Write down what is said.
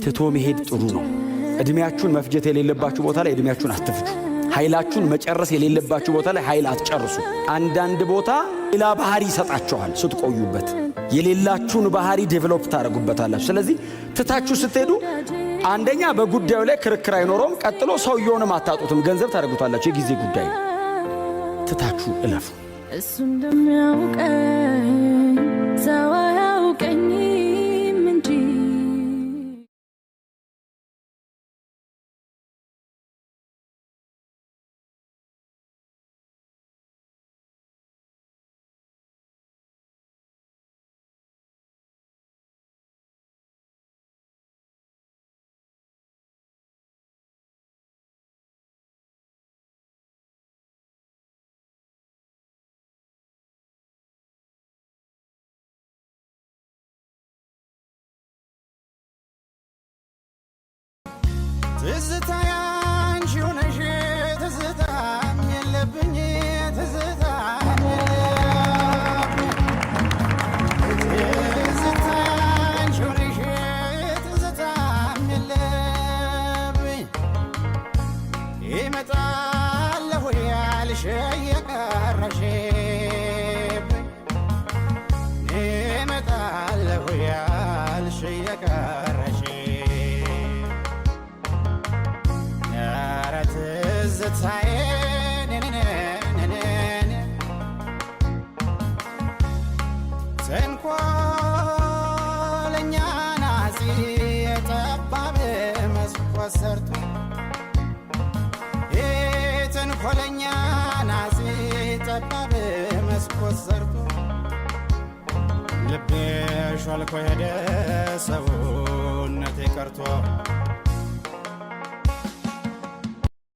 ትቶ መሄድ ጥሩ ነው። እድሜያችሁን መፍጀት የሌለባችሁ ቦታ ላይ እድሜያችሁን አትፍጁ። ኃይላችሁን መጨረስ የሌለባችሁ ቦታ ላይ ኃይል አትጨርሱ። አንዳንድ ቦታ ሌላ ባህሪ ይሰጣችኋል ስትቆዩበት፣ የሌላችሁን ባህሪ ዴቨሎፕ ታደርጉበታላችሁ። ስለዚህ ትታችሁ ስትሄዱ አንደኛ በጉዳዩ ላይ ክርክር አይኖረውም። ቀጥሎ ሰውየውንም አታጡትም፣ ገንዘብ ታደርጉታላችሁ። የጊዜ ጉዳይ ትታችሁ እለፉ። እሱ እንደሚያውቀኝ ሰው አያውቀኝም እንጂ ትዝታ ያንቺው ነሽ ትዝታ የለብኝ ትዝታ ትዝታ ያንቺው ነሽ ትዝታ የለብኝ ይመጣለሁ ያልሽ የቀረሽብኝ ይመጣለሁ ያልሽ የቀረሽ ተንኮለኛ ናዚ የጠባብ መስኮት ሰርቶ ተንኮለኛ ናዚ ጠባብ መስኮት ሰርቶ ልቤ ሾልኮ ሄደ ሰውነቴ ቀርቶ